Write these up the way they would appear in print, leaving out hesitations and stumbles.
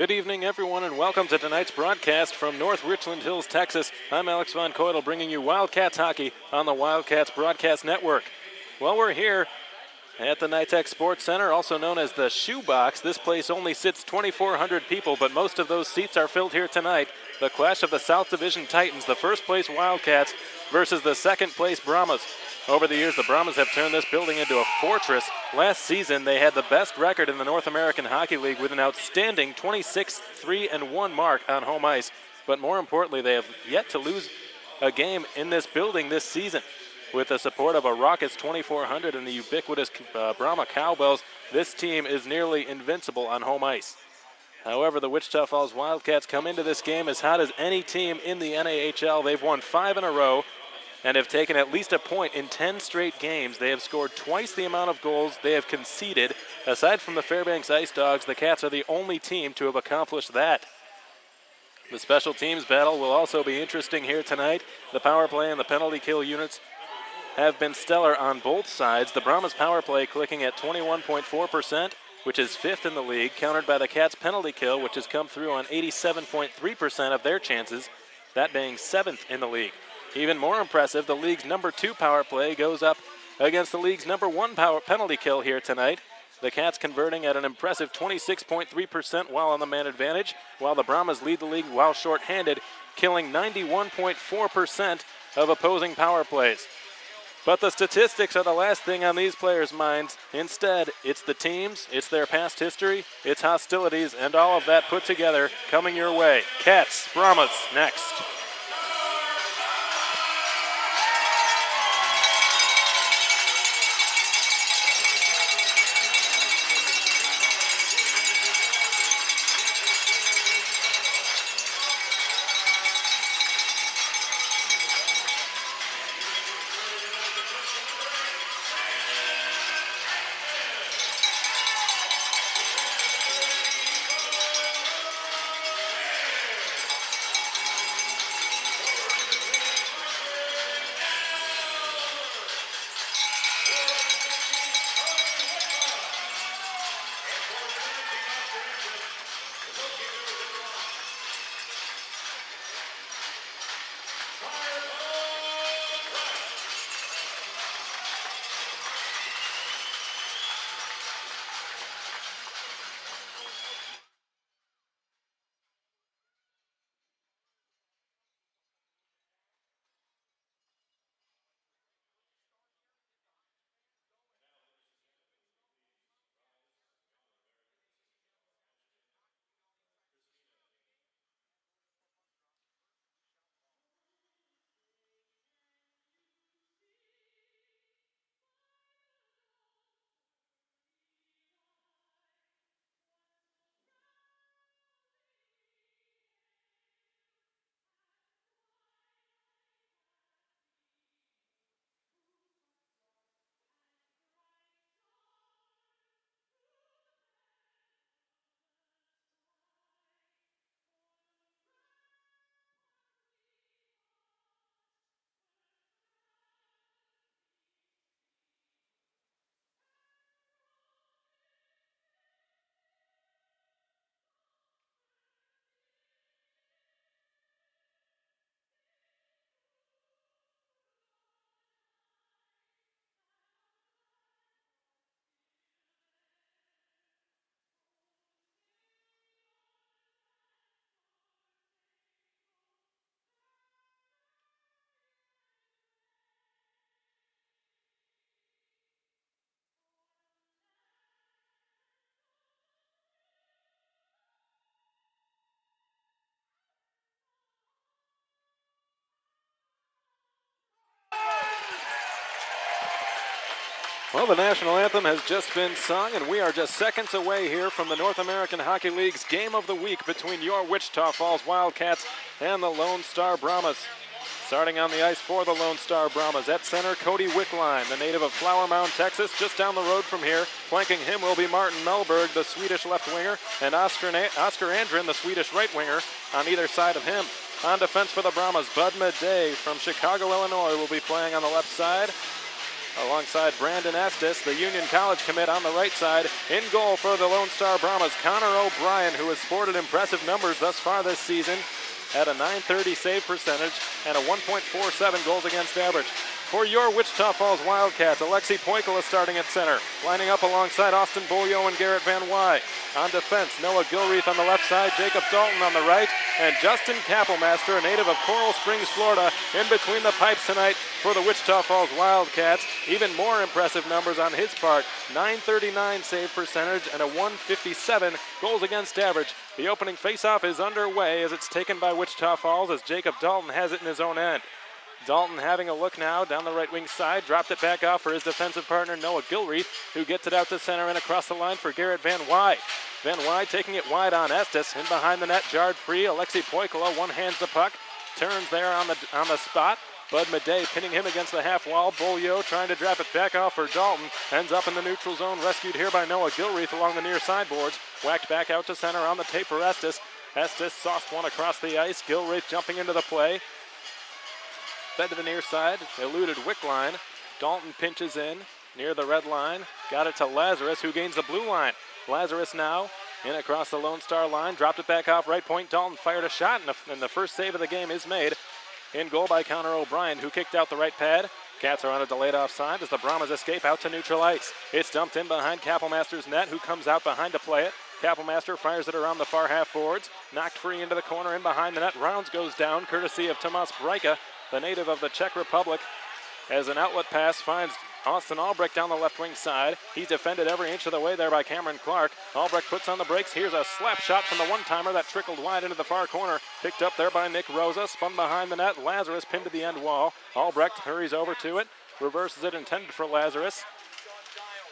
Good evening, everyone, and welcome to tonight's broadcast from North Richland Hills, Texas. I'm Alex Von Coydel, bringing you Wildcats hockey on the Wildcats Broadcast Network. Well, we're here at the Nytex Sports Centre, also known as the Shoebox. This place only sits 2,400 people, but most of those seats are filled here tonight. The clash of the South Division Titans, the first-place Wildcats versus the second-place Brahmas. Over the years, the Brahmas have turned this building into a fortress. Last season, they had the best record in the North American Hockey League with an outstanding 26-3-1 mark on home ice. But more importantly, they have yet to lose a game in this building this season. With the support of a raucous 2,400 and the ubiquitous Brahma cowbells, this team is nearly invincible on home ice. However, the Wichita Falls Wildcats come into this game as hot as any team in the NAHL. They've won 5 in a row and have taken at least a point in 10 straight games. They have scored twice the amount of goals they have conceded. Aside from the Fairbanks Ice Dogs, the Cats are the only team to have accomplished that. The special teams battle will also be interesting here tonight. The power play and the penalty kill units have been stellar on both sides. The Brahmas power play clicking at 21.4%, which is 5th in the league, countered by the Cats penalty kill, which has come through on 87.3% of their chances, that being 7th in the league. Even more impressive, the league's number 2 power play goes up against the league's number 1 penalty kill here tonight. The Cats converting at an impressive 26.3% while on the man advantage, while the Brahmas lead the league while shorthanded, killing 91.4% of opposing power plays. But the statistics are the last thing on these players' minds. Instead, it's the teams, it's their past history, it's hostilities, and all of that put together coming your way. Cats, Brahmas, next. Well, the national anthem has just been sung, and we are just seconds away here from the North American Hockey League's Game of the Week between your Wichita Falls Wildcats and the Lone Star Brahmas. Starting on the ice for the Lone Star Brahmas, at center, Cody Wickline, the native of Flower Mound, Texas, just down the road from here. Flanking him will be Martin Mellberg, the Swedish left winger, and Oscar Andrin, the Swedish right winger, on either side of him. On defense for the Brahmas, Bud Midday from Chicago, Illinois, will be playing on the left side. alongside Brandon Estes, the Union College commit on the right side. In goal for the Lone Star Brahmas, Connor O'Brien, who has sported impressive numbers thus far this season, at a .930 save percentage and a 1.47 goals against average. For your Wichita Falls Wildcats, Alexi Poikala starting at center, lining up alongside Austin Beaulieu and Garrett Van Wy. On defense, Noah Gilreath on the left side, Jacob Dalton on the right, and Justin Kappelmaster, a native of Coral Springs, Florida, in between the pipes tonight for the Wichita Falls Wildcats. Even more impressive numbers on his part, .939 save percentage and a 157 goals against average. The opening faceoff is underway as it's taken by Wichita Falls as Jacob Dalton has it in his own end. Dalton having a look now down the right wing side, dropped it back off for his defensive partner Noah Gilreath, who gets it out to center and across the line for Garrett Van Wy. Van Wy taking it wide on Estes, in behind the net, jarred free. Alexi Poikala one-hands the puck, turns there on the spot. Bud Madej pinning him against the half wall. Beaulieu trying to drop it back off for Dalton, ends up in the neutral zone, rescued here by Noah Gilreath along the near sideboards, whacked back out to center on the tape for Estes. Estes sauced one across the ice, Gilreath jumping into the play. Fed to the near side, eluded Wickline. Dalton pinches in near the red line. Got it to Lazarus, who gains the blue line. Lazarus now in across the Lone Star line. Dropped it back off right point. Dalton fired a shot, and the first save of the game is made. In goal by Connor O'Brien, who kicked out the right pad. Cats are on a delayed offside as the Brahmas escape out to neutral ice. It's dumped in behind Kappelmaster's net, who comes out behind to play it. Kappelmaster fires it around the far half boards. Knocked free into the corner in behind the net. Rounds goes down, courtesy of Tomas Brejka, the native of the Czech Republic, as an outlet pass finds Austin Albrecht down the left wing side. He's defended every inch of the way there by Cameron Clark. Albrecht puts on the brakes. Here's a slap shot from the one-timer that trickled wide into the far corner. Picked up there by Nick Rosa. Spun behind the net. Lazarus pinned to the end wall. Albrecht hurries over to it. Reverses it, intended for Lazarus.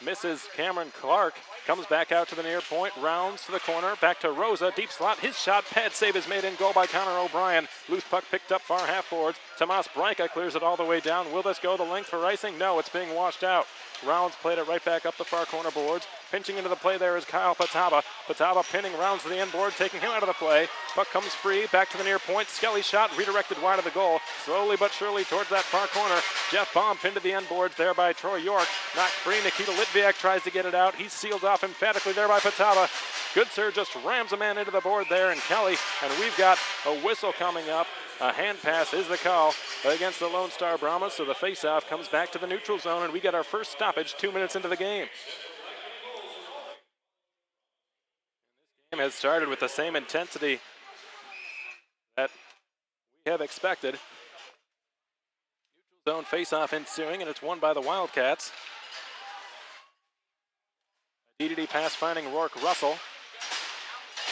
Misses Cameron Clark. Comes back out to the near point, rounds to the corner, back to Rosa, deep slot, his shot, pad save is made in goal by Connor O'Brien. Loose puck picked up far half boards. Tomas Brejka clears it all the way down. Will this go the length for icing? No, it's being washed out. Rounds played it right back up the far corner boards. Pinching into the play there is Kyle Pataba. Pataba pinning Rounds to the end board, taking him out of the play. Puck comes free, back to the near point. Skelly shot, redirected wide of the goal. Slowly but surely towards that far corner. Jeff Baum pinned to the end boards there by Troy York. Knocked free, Nikita Litviak tries to get it out. He's sealed off emphatically there by Pataba. Goodsir just rams a man into the board there, and Kelly, and we've got a whistle coming up. A hand pass is the call against the Lone Star Brahmas, so the faceoff comes back to the neutral zone, and we get our first stoppage 2 minutes into the game. This game has started with the same intensity that we have expected. Neutral zone faceoff ensuing, and it's won by the Wildcats. A DDD pass finding Rourke Russell.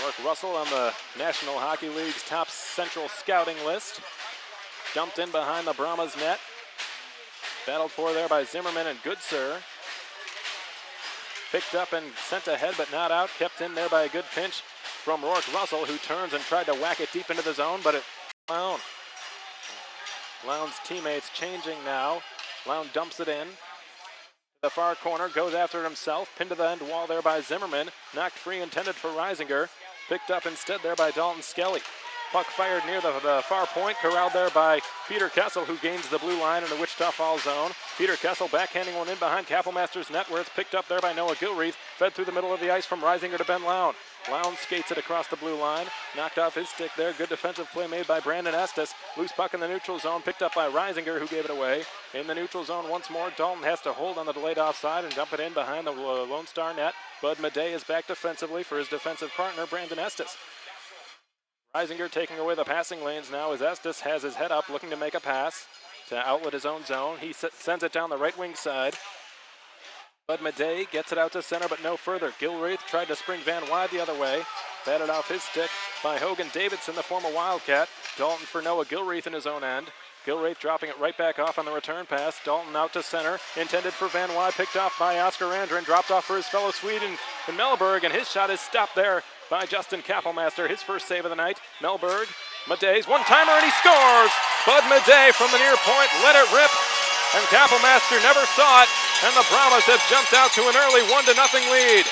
Rourke Russell on the National Hockey League's top central scouting list. Dumped in behind the Brahmas net. Battled for there by Zimmerman and Goodsir. Picked up and sent ahead but not out. Kept in there by a good pinch from Rourke Russell, who turns and tried to whack it deep into the zone, but it Lown. Lown's teammates changing now. Lown dumps it in. The far corner, goes after it himself. Pinned to the end wall there by Zimmerman. Knocked free, intended for Reisinger. Picked up instead there by Dalton Skelly. Puck fired near the far point, corralled there by Peter Kessel, who gains the blue line in the Wichita Falls zone. Peter Kessel backhanding one in behind Kappelmaster's net, where it's picked up there by Noah Gilreath. Fed through the middle of the ice from Reisinger to Ben Lown. Lown skates it across the blue line. Knocked off his stick there. Good defensive play made by Brandon Estes. Loose puck in the neutral zone, picked up by Reisinger, who gave it away. In the neutral zone once more, Dalton has to hold on the delayed offside and dump it in behind the Lone Star net. Bud Madej is back defensively for his defensive partner, Brandon Estes. Reisinger taking away the passing lanes now as Estes has his head up, looking to make a pass to outlet his own zone. He sends it down the right wing side. Bud Madej gets it out to center, but no further. Gilreath tried to spring Van Wy the other way. Batted off his stick by Hogan Davidson, the former Wildcat. Dalton for Noah Gilreath in his own end. Gilreath dropping it right back off on the return pass. Dalton out to center, intended for Van Wy, picked off by Oscar Andren, dropped off for his fellow Swede in Mellberg, and his shot is stopped there by Justin Kappelmaster, his first save of the night. Mellberg, Madej's one-timer, and he scores! Bud Madej from the near point, let it rip, and Kappelmaster never saw it, and the Brahmas have jumped out to an early 1-0 lead.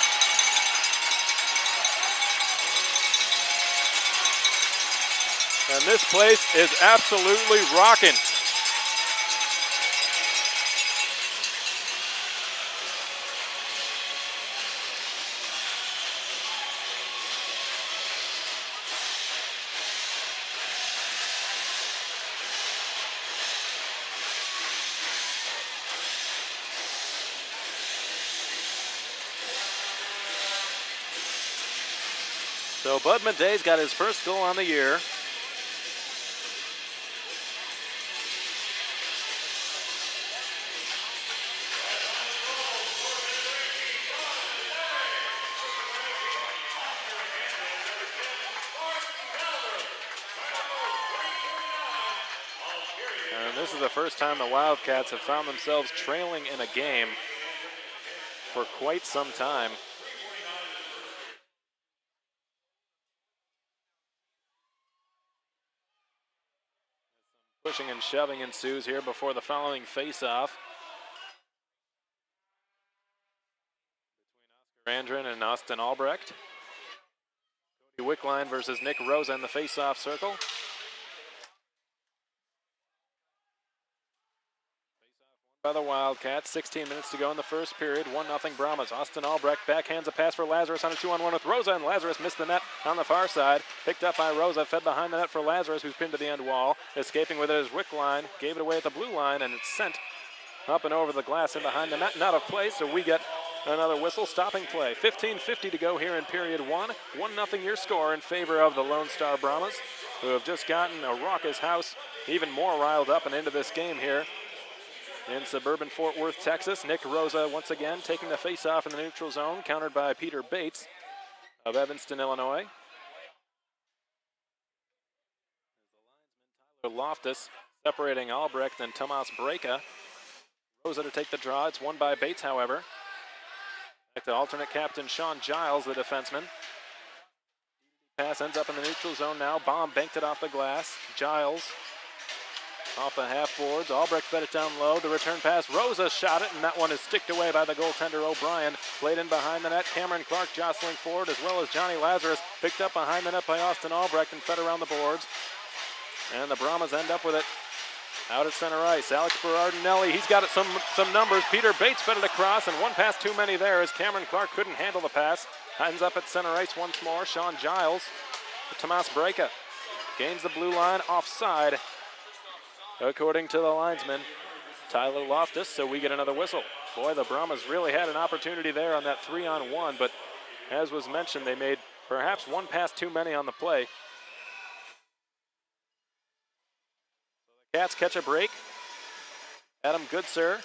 And this place is absolutely rocking. So Bud Maday's got his first goal on the year. And this is the first time the Wildcats have found themselves trailing in a game for quite some time. Pushing and shoving ensues here before the following face-off between Oscar Andrin and Austin Albrecht. Cody Wickline versus Nick Rosa in the face-off circle. By the Wildcats, 16 minutes to go in the first period, 1-0 Brahmas. Austin Albrecht backhands a pass for Lazarus on a 2-on-1 with Rosa, and Lazarus missed the net on the far side. Picked up by Rosa, fed behind the net for Lazarus, who's pinned to the end wall. Escaping with it is Wickline, gave it away at the blue line, and it's sent up and over the glass and behind the net and out of play, so we get another whistle, stopping play. 15:50 to go here in period one. 1-0 your score in favor of the Lone Star Brahmas, who have just gotten a raucous house even more riled up and into this game here in suburban Fort Worth, Texas. Nick Rosa once again taking the face-off in the neutral zone, countered by Peter Bates of Evanston, Illinois. Tyler Loftus separating Albrecht and Tomas Breka. Rosa to take the draw. It's won by Bates, however. Back to alternate captain Sean Giles, the defenseman. Pass ends up in the neutral zone now. Baum banked it off the glass. Giles off the half boards. Albrecht fed it down low. The return pass. Rosa shot it, and that one is sticked away by the goaltender O'Brien. Played in behind the net. Cameron Clark jostling forward, as well as Johnny Lazarus. Picked up behind the net by Austin Albrecht and fed around the boards. And the Brahmas end up with it out at center ice. Alex Berardinelli, he's got it some numbers. Peter Bates fed it across, and one pass too many there as Cameron Clark couldn't handle the pass. Ends up at center ice once more. Sean Giles to Tomas Breka. Gains the blue line, offside, according to the linesman, Tyler Loftus, so we get another whistle. Boy, the Brahmas really had an opportunity there on that 3-on-1, but as was mentioned, they made perhaps one pass too many on the play. The Cats catch a break. Adam Goodsir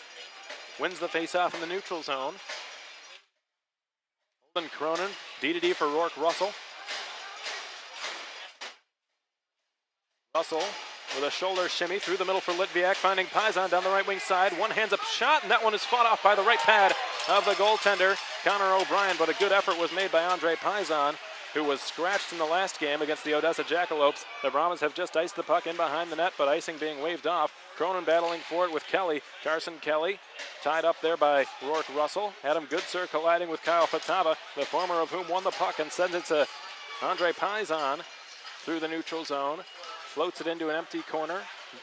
wins the faceoff in the neutral zone. Holden Cronin, D-to-D for Rourke Russell. Russell with a shoulder shimmy through the middle for Litviak, finding Paisan down the right wing side. One hands up shot, and that one is fought off by the right pad of the goaltender, Connor O'Brien, but a good effort was made by Andre Paisan, who was scratched in the last game against the Odessa Jackalopes. The Brahmas have just iced the puck in behind the net, but icing being waved off. Cronin battling for it with Kelly. Carson Kelly tied up there by Rourke Russell. Adam Goodsir colliding with Kyle Patava, the former of whom won the puck, and sends it to Andre Paisan through the neutral zone. Floats it into an empty corner.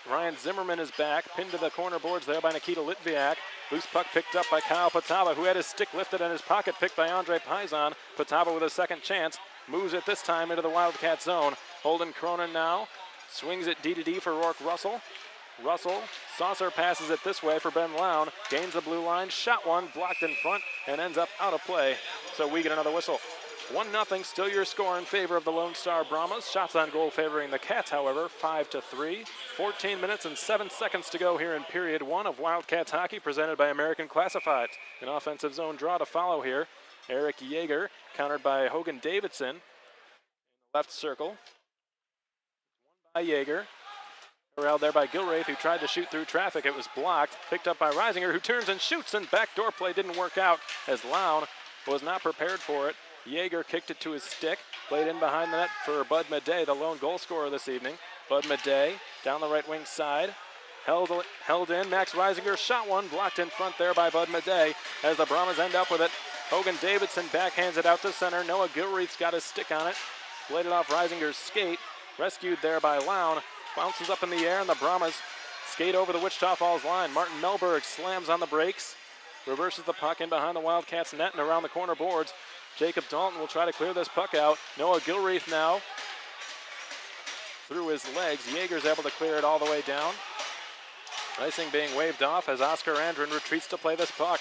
Ryan Zimmerman is back, pinned to the corner boards there by Nikita Litviak. Loose puck picked up by Kyle Patava, who had his stick lifted and his pocket picked by Andre Paisan. Patava with a second chance, moves it this time into the Wildcat zone. Holden Cronin now swings it D-to-D for Rourke Russell. Russell saucer passes it this way for Ben Lown. Gains the blue line, shot one, blocked in front, and ends up out of play. So we get another whistle. 1-0, still your score in favor of the Lone Star Brahmas. Shots on goal favoring the Cats, however, 5-3. 14 minutes and 7 seconds to go here in period one of Wildcats hockey, presented by American Classifieds. An offensive zone draw to follow here. Eric Yeager, countered by Hogan Davidson. Left circle. By Yeager. Corralled there by Gilraith, who tried to shoot through traffic. It was blocked. Picked up by Reisinger, who turns and shoots, and backdoor play didn't work out as Lown was not prepared for it. Yeager kicked it to his stick, played in behind the net for Bud Maday, the lone goal scorer this evening. Bud Maday down the right wing side, held in. Max Reisinger shot one, blocked in front there by Bud Maday as the Brahmas end up with it. Hogan Davidson backhands it out to center. Noah Gilreath's got his stick on it, played it off Reisinger's skate, rescued there by Lown, bounces up in the air, and the Brahmas skate over the Wichita Falls line. Martin Melberg slams on the brakes, reverses the puck in behind the Wildcats net and around the corner boards. Jacob Dalton will try to clear this puck out. Noah Gilreath now through his legs. Yeager's able to clear it all the way down. Icing being waved off as Oscar Andrin retreats to play this puck.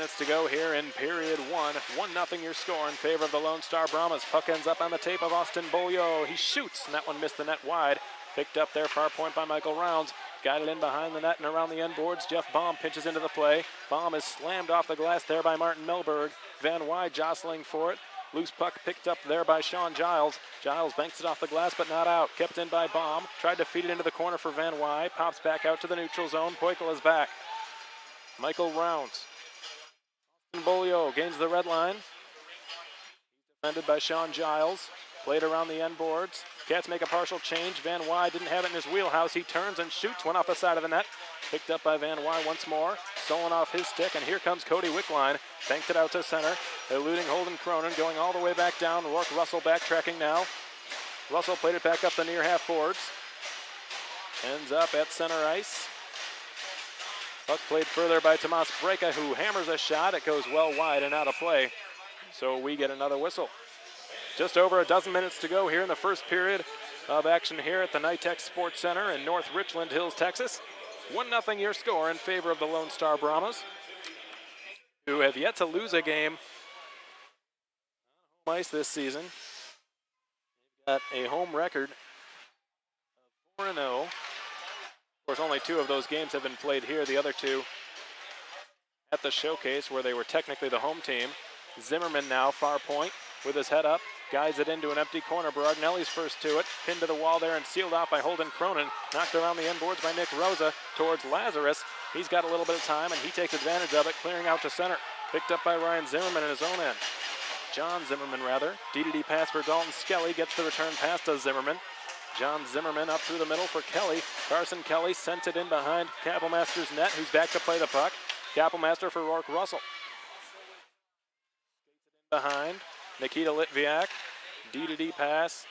minutes to go here in period one. 1-0 your score in favor of the Lone Star Brahmas. Puck ends up on the tape of Austin Beaulieu. He shoots, and that one missed the net wide. Picked up there, far point by Michael Rounds. Got it in behind the net and around the end boards. Jeff Baum pitches into the play. Baum is slammed off the glass there by Martin Milberg. Van Wy jostling for it. Loose puck picked up there by Sean Giles. Giles banks it off the glass but not out. Kept in by Baum. Tried to feed it into the corner for Van Wy. Pops back out to the neutral zone. Poikel is back. Michael Rounds. Beaulieu gains the red line. Defended by Sean Giles. Played around the end boards. Cats make a partial change. Van Wy didn't have it in his wheelhouse. He turns and shoots. One off the side of the net. Picked up by Van Wy once more. Stolen off his stick, and here comes Cody Wickline. Banked it out to center. Eluding Holden Cronin, going all the way back down. Rourke Russell backtracking now. Russell played it back up the near half boards. Ends up at center ice. Puck played further by Tomas Breka, who hammers a shot. It goes well wide and out of play. So we get another whistle. Just over a dozen minutes to go here in the first period of action here at the Nytex Sports Centre in North Richland Hills, Texas. 1-0 your score in favor of the Lone Star Brahmas, who have yet to lose a game on home ice this season. They've got a home record of 4-0. Of course, only 2 of those games have been played here. The other 2 at the showcase, where they were technically the home team. Zimmerman now, far point, with his head up. Guides it into an empty corner. Berardinelli's first to it. Pinned to the wall there and sealed off by Holden Cronin. Knocked around the end boards by Nick Rosa towards Lazarus. He's got a little bit of time, and he takes advantage of it, clearing out to center. Picked up by Ryan Zimmerman in his own end. John Zimmerman, rather. D-to-D pass for Dalton Skelly. Gets the return pass to Zimmerman. John Zimmerman up through the middle for Kelly. Carson Kelly sent it in behind Kappelmaster's net, who's back to play the puck. Kappelmaster for Rourke Russell. Behind. Nikita Litviak, D-to-D pass.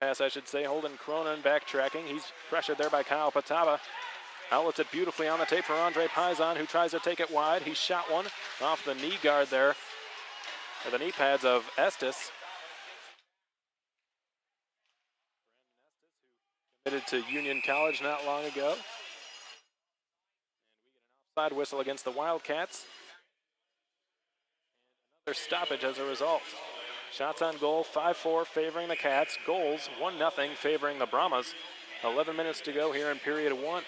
Pass, I should say. Holden Cronin backtracking. He's pressured there by Kyle Pataba. Outlets it beautifully on the tape for Andre Pizon, who tries to take it wide. He shot one off the knee guard there, or the knee pads of Estes. Committed to Union College not long ago. And we get an offside whistle against the Wildcats. Stoppage as a result. Shots on goal, 5-4 favoring the Cats. Goals, 1-0 favoring the Brahmas. 11 minutes to go here in period 1. Adam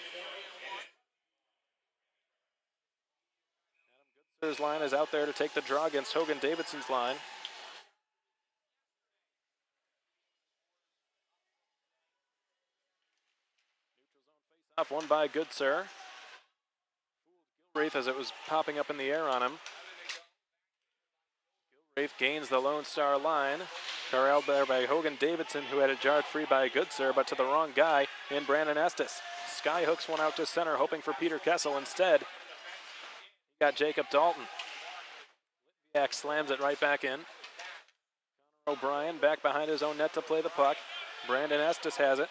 Goodsir's line is out there to take the draw against Hogan Davidson's line. Neutral zone face-off, won by Goodsir. Gilreath as it was popping up in the air on him. Gilreath gains the Lone Star line. Corralled there by Hogan Davidson, who had it jarred free by Goodsir, but to the wrong guy in Brandon Estes. Sky hooks one out to center, hoping for Peter Kessel instead. He got Jacob Dalton. Litviak slams it right back in. Connor O'Brien back behind his own net to play the puck. Brandon Estes has it.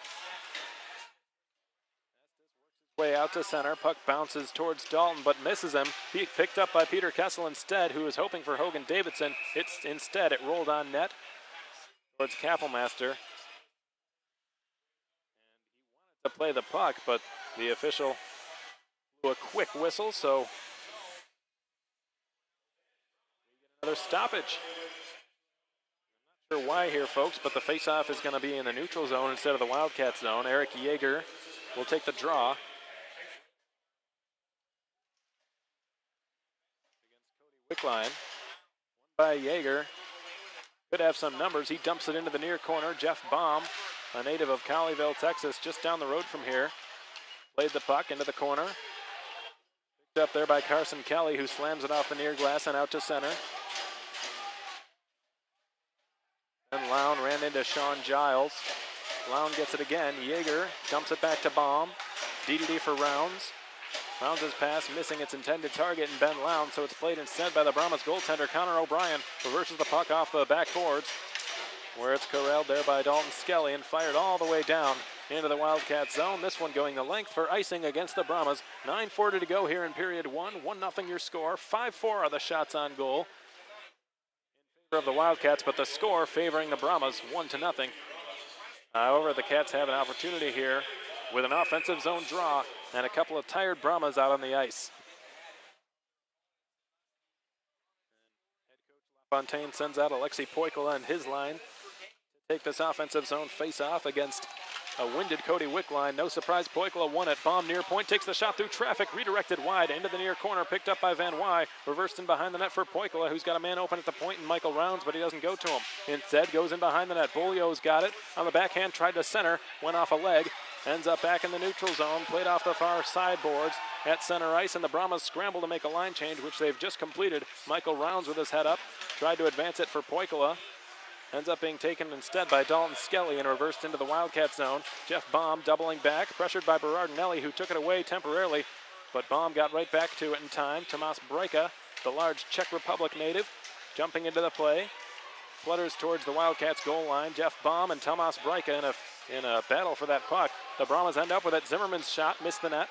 Way out to center. Puck bounces towards Dalton, but misses him. Picked up by Peter Kessel instead, who was hoping for Hogan Davidson. Instead, it rolled on net towards Kappelmaster. And he wanted to play the puck, but the official blew a quick whistle, so another stoppage. I'm not sure why here, folks, but the face-off is going to be in the neutral zone instead of the Wildcat zone. Eric Yeager will take the draw. Wickline, won by Yeager. Could have some numbers. He dumps it into the near corner. Jeff Baum, a native of Colleyville, Texas, just down the road from here. Played the puck into the corner. Picked up there by Carson Kelly, who slams it off the near glass and out to center. And Lown ran into Sean Giles. Lown gets it again. Yeager dumps it back to Baum. D-to-D for Rounds. Rounds' pass missing its intended target in Ben Lown, so it's played instead by the Brahmas goaltender Connor O'Brien. Reverses the puck off the backboards, where it's corralled there by Dalton Skelly and fired all the way down into the Wildcat zone. This one going the length for icing against the Brahmas. 9:40 to go here in period 1. 1-0 your score. 5-4 are the shots on goal in favor of the Wildcats, but the score favoring the Brahmas 1-0. However, the Cats have an opportunity here with an offensive zone draw and a couple of tired Brahmas out on the ice. Fontaine sends out Alexei Poikala and his line to take this offensive zone face-off against a winded Cody Wickline. No surprise, Poikala won it. Bomb near point, takes the shot through traffic, redirected wide into the near corner, picked up by Van Wy. Reversed in behind the net for Poikala, who's got a man open at the point, and Michael Rounds, but he doesn't go to him. Instead, goes in behind the net. Bolio's got it on the backhand, tried to center, went off a leg, ends up back in the neutral zone, played off the far sideboards at center ice, and the Brahmas scramble to make a line change, which they've just completed. Michael Rounds with his head up, tried to advance it for Poikala. Ends up being taken instead by Dalton Skelly and reversed into the Wildcat zone. Jeff Baum doubling back, pressured by Berardinelli, who took it away temporarily, but Baum got right back to it in time. Tomas Brejka, the large Czech Republic native, jumping into the play, flutters towards the Wildcats goal line. Jeff Baum and Tomas Brejka in a battle for that puck. The Brahmas end up with it. Zimmerman's shot missed the net.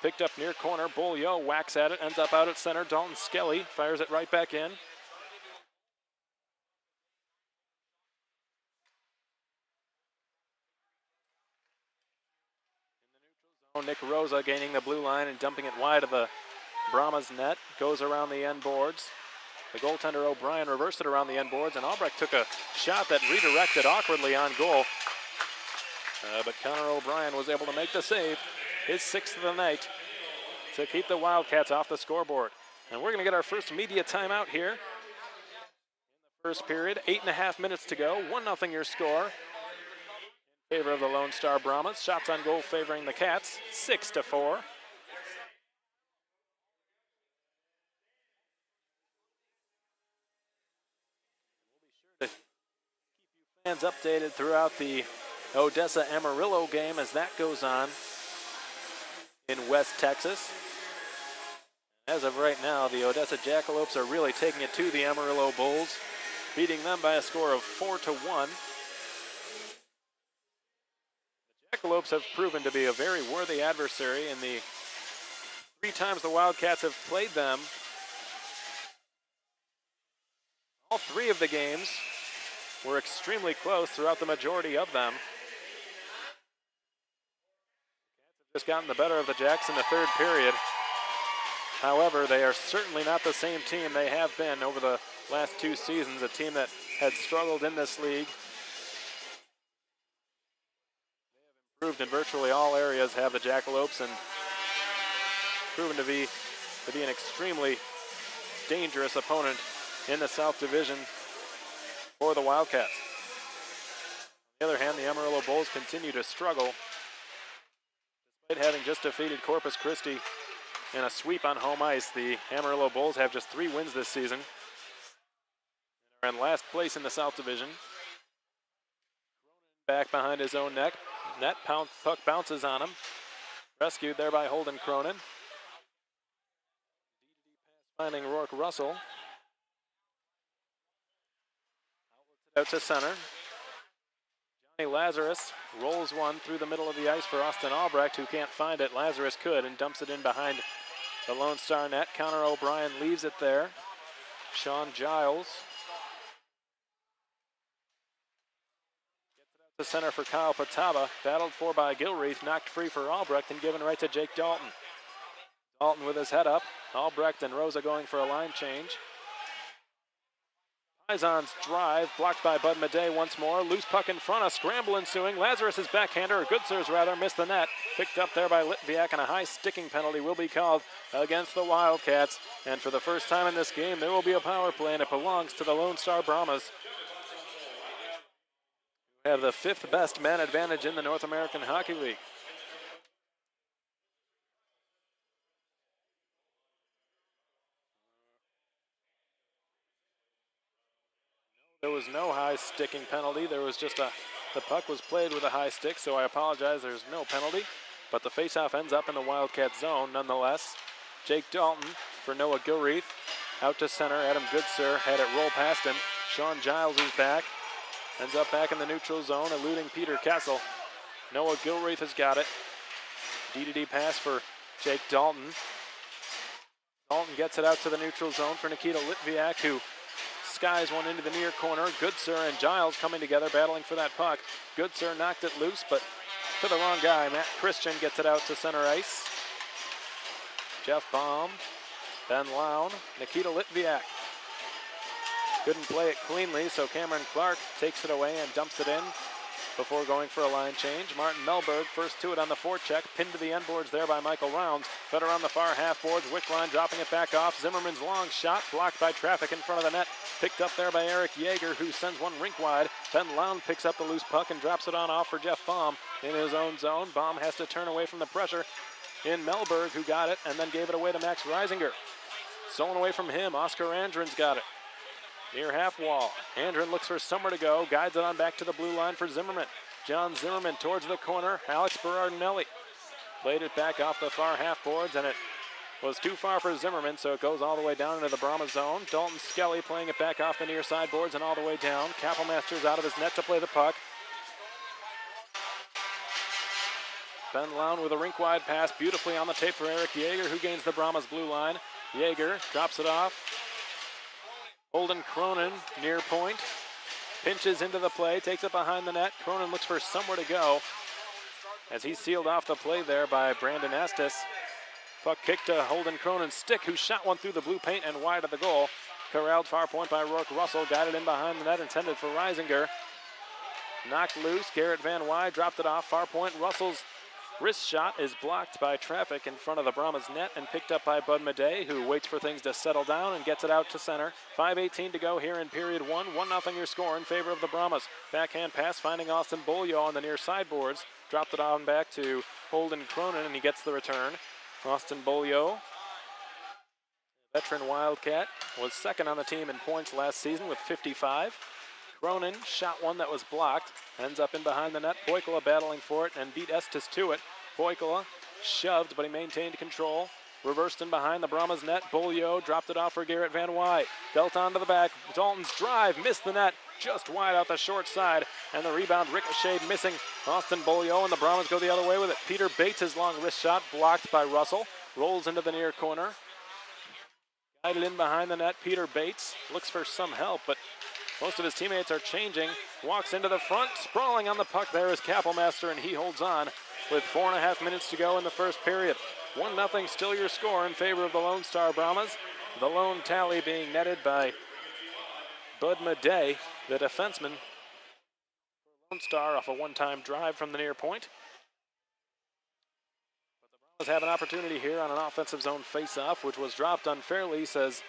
Picked up near corner. Beaulieu whacks at it, ends up out at center. Dalton Skelly fires it right back in. Nick Rosa gaining the blue line and dumping it wide of the Brahmas net. Goes around the end boards. The goaltender O'Brien reversed it around the end boards, and Albrecht took a shot that redirected awkwardly on goal. But Connor O'Brien was able to make the save, his 6th of the night, to keep the Wildcats off the scoreboard. And we're going to get our first media timeout here. In the first period, 8.5 minutes to go, 1-0 your score. Favor of the Lone Star Brahmas. Shots on goal favoring the Cats, 6-4. We'll be sure to keep you fans updated throughout the Odessa Amarillo game as that goes on in West Texas. As of right now, the Odessa Jackalopes are really taking it to the Amarillo Bulls, beating them by a score of 4-1. Jackalopes have proven to be a very worthy adversary in the 3 times the Wildcats have played them. All 3 of the games were extremely close throughout the majority of them. The Cats have just gotten the better of the Jacks in the 3rd period. However, they are certainly not the same team they have been over the last 2 seasons, a team that had struggled in this league. Improved in virtually all areas, have the Jackalopes, and proven to be an extremely dangerous opponent in the South Division for the Wildcats. On the other hand, the Amarillo Bulls continue to struggle. Despite having just defeated Corpus Christi in a sweep on home ice, the Amarillo Bulls have just 3 wins this season and are in last place in the South Division. Back behind his own net. Puck bounces on him. Rescued there by Holden Cronin. Finding Rourke Russell. Out to center. Johnny Lazarus rolls one through the middle of the ice for Austin Albrecht, who can't find it. Lazarus could and dumps it in behind the Lone Star net. Connor O'Brien leaves it there. Sean Giles to center for Kyle Pataba, battled for by Gilreath, knocked free for Albrecht and given right to Jake Dalton. Dalton with his head up, Albrecht and Rosa going for a line change. Pizon's drive, blocked by Bud Madej once more, loose puck in front, a scramble ensuing. Lazarus' backhander, or Goodsir's rather, missed the net. Picked up there by Litviak, and a high sticking penalty will be called against the Wildcats. And for the first time in this game, there will be a power play, and it belongs to the Lone Star Brahmas. Have the 5th best man advantage in the North American Hockey League. There was no high sticking penalty. There was just the puck was played with a high stick, so I apologize. There's no penalty, but the faceoff ends up in the Wildcat zone nonetheless. Jake Dalton for Noah Gilreath. Out to center, Adam Goodsir had it roll past him. Sean Giles is back. Ends up back in the neutral zone, eluding Peter Kessel. Noah Gilreath has got it. D-to-D pass for Jake Dalton. Dalton gets it out to the neutral zone for Nikita Litviak, who skies one into the near corner. Goodsir and Giles coming together, battling for that puck. Goodsir knocked it loose, but to the wrong guy. Matt Christian gets it out to center ice. Jeff Baum, Ben Lown, Nikita Litviak. couldn't play it cleanly, so Cameron Clark takes it away and dumps it in before going for a line change. Martin Melberg first to it on the forecheck, pinned to the end boards there by Michael Rounds. Fed around the far half boards, Wickline dropping it back off. Zimmerman's long shot blocked by traffic in front of the net. Picked up there by Eric Yeager, who sends one rink wide. Ben Lown picks up the loose puck and drops it on off for Jeff Baum in his own zone. Baum has to turn away from the pressure in Melberg, who got it and then gave it away to Max Reisinger. Stolen away from him, Oscar Andron's got it. Near half wall. Andron looks for somewhere to go, guides it on back to the blue line for Zimmerman. John Zimmerman towards the corner, Alex Berardinelli played it back off the far half boards, and it was too far for Zimmerman, so it goes all the way down into the Brahmas zone. Dalton Skelly playing it back off the near side boards and all the way down. Kappelmaster's out of his net to play the puck. Ben Lown with a rink-wide pass, beautifully on the tape for Eric Yeager, who gains the Brahmas blue line. Yeager drops it off. Holden Cronin near point. Pinches into the play, takes it behind the net. Cronin looks for somewhere to go as he's sealed off the play there by Brandon Estes. Puck kicked to Holden Cronin's stick, who shot one through the blue paint and wide of the goal. Corralled far point by Rourke Russell, guided in behind the net, intended for Reisinger. Knocked loose, Garrett Van Wy dropped it off, far point. Russell's wrist shot is blocked by traffic in front of the Brahmas net and picked up by Bud Madej, who waits for things to settle down and gets it out to center. 5:18 to go here in period one. 1-0 your score in favor of the Brahmas. Backhand pass finding Austin Bolio on the near sideboards. Dropped it on back to Holden Cronin, and he gets the return. Austin Bolio, veteran Wildcat, was second on the team in points last season with 55. Cronin shot one that was blocked, ends up in behind the net. Poikula battling for it and beat Estes to it. Poikula shoved, but he maintained control. Reversed in behind the Brahmas net. Bolio dropped it off for Garrett Van Wy. Dealt onto the back. Dalton's drive missed the net, just wide out the short side, and the rebound ricocheted, missing Austin Bolio, and the Brahmas go the other way with it. Peter Bates' long wrist shot blocked by Russell. Rolls into the near corner. Guided in behind the net. Peter Bates looks for some help, but most of his teammates are changing. Walks into the front. Sprawling on the puck there is Kappelmaster, and he holds on with 4.5 minutes to go in the first period. 1-0 still your score in favor of the Lone Star Brahmas. The lone tally being netted by Bud Madej, the defenseman. Lone Star off a one-time drive from the near point. But the Brahmas have an opportunity here on an offensive zone face-off, which was dropped unfairly, says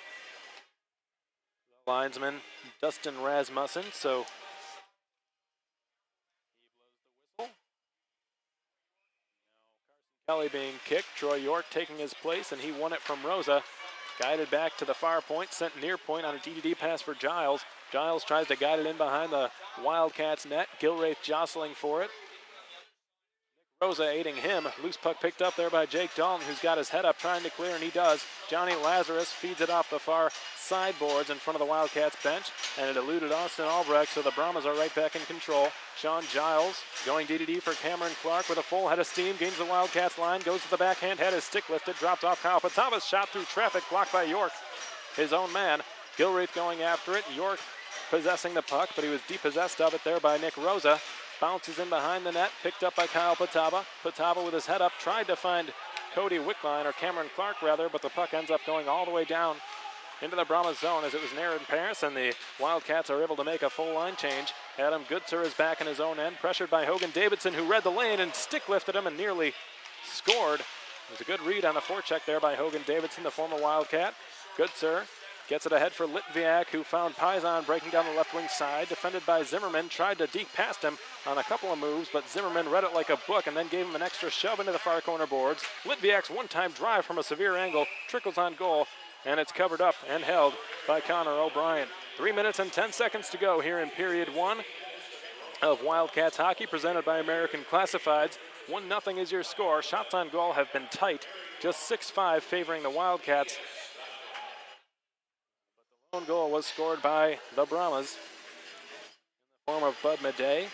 the linesman Dustin Rasmussen. So he blows the whistle. Now Carson Kelly being kicked. Troy York taking his place, and he won it from Rosa. Guided back to the far point, sent near point on a DDD pass for Giles. Giles tries to guide it in behind the Wildcats net. Gilraith jostling for it. Rosa aiding him. Loose puck picked up there by Jake Dalton, who's got his head up trying to clear, and he does. Johnny Lazarus feeds it off the far sideboards in front of the Wildcats bench, and it eluded Austin Albrecht, so the Brahmas are right back in control. Sean Giles going DDD for Cameron Clark with a full head of steam, gains the Wildcats line, goes to the backhand, had his stick lifted, dropped off Kyle Patava's shot through traffic, blocked by York, his own man. Gilraith going after it. York possessing the puck, but he was depossessed of it there by Nick Rosa. Bounces in behind the net, picked up by Kyle Patava. Patava with his head up tried to find Cody Wickline, or Cameron Clark rather, but the puck ends up going all the way down into the Brahmas zone as it was near in pass, and the Wildcats are able to make a full line change. Adam Goodser is back in his own end, pressured by Hogan Davidson, who read the lane and stick lifted him and nearly scored. It was a good read on the forecheck there by Hogan Davidson, the former Wildcat. Goodser gets it ahead for Litviak, who found Paisan breaking down the left wing side. Defended by Zimmerman, tried to deke past him on a couple of moves, but Zimmerman read it like a book and then gave him an extra shove into the far corner boards. Litviak's one-time drive from a severe angle trickles on goal, and it's covered up and held by Connor O'Brien. 3 minutes and 10 seconds to go here in period one of Wildcats hockey, presented by American Classifieds. 1-0 is your score. Shots on goal have been tight, just 6-5 favoring the Wildcats. But the lone goal was scored by the Brahmas in the form of Bud Madej.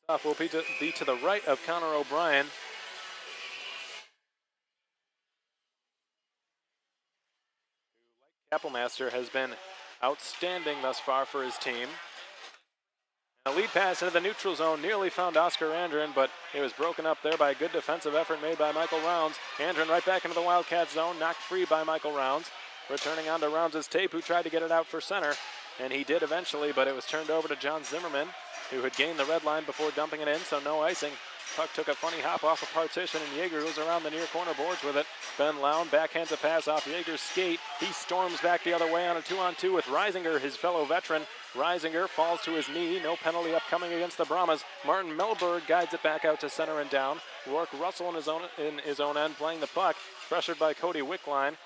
Faceoff will be to the right of Connor O'Brien. Kappelmaster has been outstanding thus far for his team. A lead pass into the neutral zone nearly found Oscar Andren, but it was broken up there by a good defensive effort made by Michael Rounds. Andren right back into the Wildcat zone, knocked free by Michael Rounds. Returning on to Rounds' tape, who tried to get it out for center, and he did eventually, but it was turned over to John Zimmerman, who had gained the red line before dumping it in, so no icing. Puck took a funny hop off a partition, and Yeager goes around the near corner boards with it. Ben Lown backhands a pass off Yeager's skate. He storms back the other way on a 2-on-2 with Reisinger, his fellow veteran. Reisinger falls to his knee. No penalty upcoming against the Brahmas. Martin Melberg guides it back out to center and down. Rourke Russell in his own end playing the puck, pressured by Cody Wickline.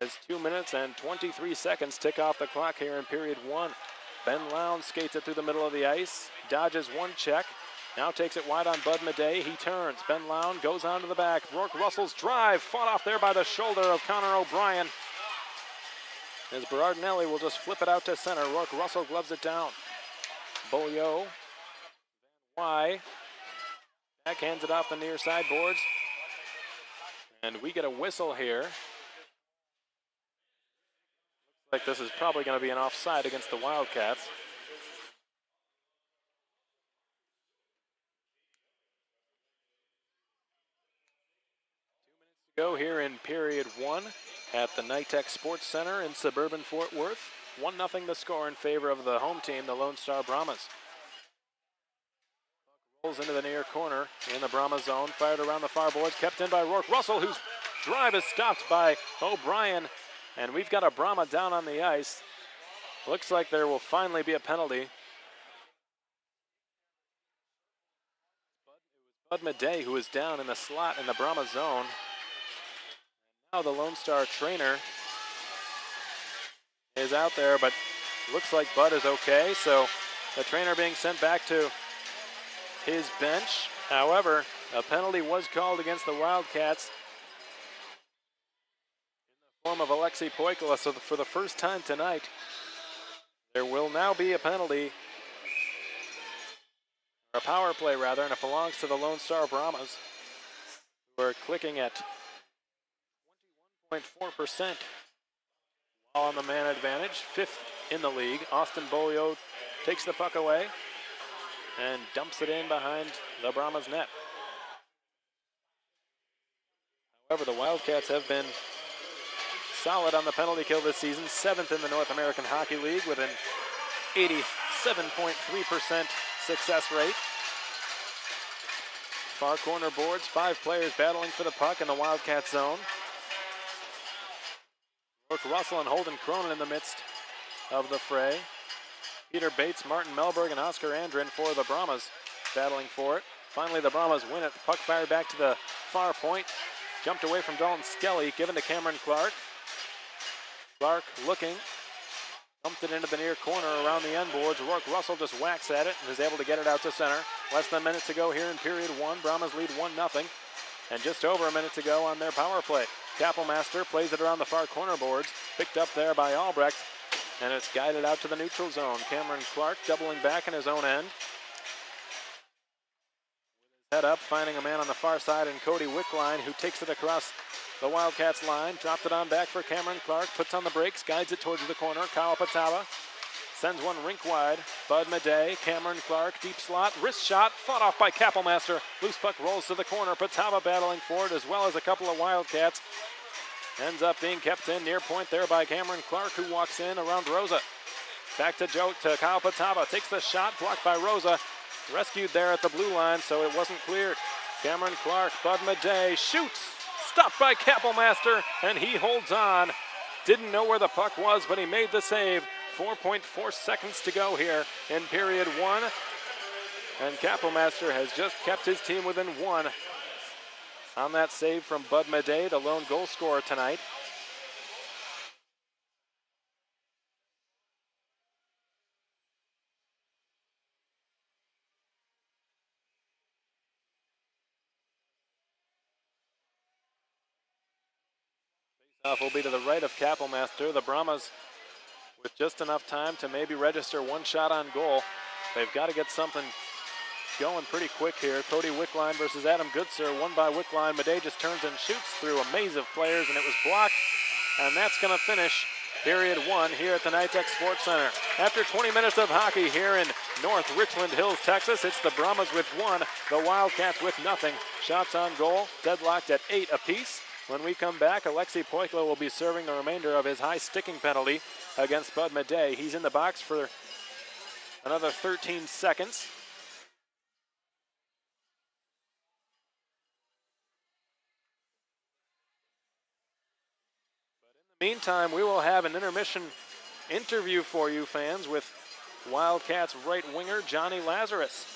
As 2 minutes and 23 seconds tick off the clock here in period one. Ben Lown skates it through the middle of the ice, dodges one check, now takes it wide on Bud Madej. He turns. Ben Lown goes on to the back. Rourke Russell's drive fought off there by the shoulder of Connor O'Brien. As Berardinelli will just flip it out to center. Rourke Russell gloves it down. Beaulieu, Y, backhands it off the near side boards. And we get a whistle here. Looks like this is probably going to be an offside against the Wildcats. Go here in period one at the Nytex Sports Centre in suburban Fort Worth. 1-0 the score in favor of the home team, the Lone Star Brahmas. Rolls into the near corner in the Brahma zone, fired around the far boards, kept in by Rourke Russell, whose drive is stopped by O'Brien. And we've got a Brahma down on the ice. Looks like there will finally be a penalty. Bud Madej, who is down in the slot in the Brahma zone. Now the Lone Star trainer is out there, but looks like Bud is okay. So the trainer being sent back to his bench. However, a penalty was called against the Wildcats in the form of Alexei Poikala. So for the first time tonight, there will now be a penalty, or a power play rather, and it belongs to the Lone Star Brahmas, who are clicking at 21.4% while on the man advantage, fifth in the league. Austin Beaulieu takes the puck away and dumps it in behind the Brahmas net. However, the Wildcats have been solid on the penalty kill this season, 7th in the North American Hockey League with an 87.3% success rate. Far corner boards, 5 players battling for the puck in the Wildcat zone. Rourke Russell and Holden Cronin in the midst of the fray. Peter Bates, Martin Melberg, and Oscar Andren for the Brahmas battling for it. Finally, the Brahmas win it. The puck fired back to the far point. Jumped away from Dalton Skelly, given to Cameron Clark. Clark looking, dumped it into the near corner around the end boards. Rourke Russell just whacks at it and is able to get it out to center. Less than a minute to go here in period one. Brahmas lead 1-0. And just over a minute to go on their power play. Kappelmaster plays it around the far corner boards, picked up there by Albrecht, and it's guided out to the neutral zone. Cameron Clark doubling back in his own end. Head up, finding a man on the far side in Cody Wickline, who takes it across the Wildcats line, dropped it on back for Cameron Clark, puts on the brakes, guides it towards the corner. Kyle Patava sends one rink wide. Bud Madej, Cameron Clark, deep slot, wrist shot, fought off by Kappelmaster. Loose puck rolls to the corner. Patava battling for it, as well as a couple of Wildcats. Ends up being kept in near point there by Cameron Clark, who walks in around Rosa. Back to Kyle Patava, takes the shot, blocked by Rosa. Rescued there at the blue line, so it wasn't cleared. Cameron Clark, Bud Madej shoots, stopped by Kappelmaster, and he holds on. Didn't know where the puck was, but he made the save. 4.4 seconds to go here in period one. And Kappelmaster has just kept his team within one on that save from Bud Madej, the lone goal scorer tonight. Faceoff will be to the right of Kappelmaster. The Brahmas with just enough time to maybe register one shot on goal. They've got to get something going pretty quick here. Cody Wickline versus Adam Goodser, won by Wickline. Madej just turns and shoots through a maze of players, and it was blocked. And that's going to finish period one here at the Nytex Sports Centre. After 20 minutes of hockey here in North Richland Hills, Texas. It's the Brahmas with 1, the Wildcats with nothing. Shots on goal, deadlocked at 8 apiece. When we come back, Alexei Poiklo will be serving the remainder of his high sticking penalty against Bud Madej. He's in the box for another 13 seconds. But in the meantime, we will have an intermission interview for you fans with Wildcats right winger Johnny Lazarus.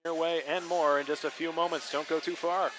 That coming your way and more in just a few moments. Don't go too far.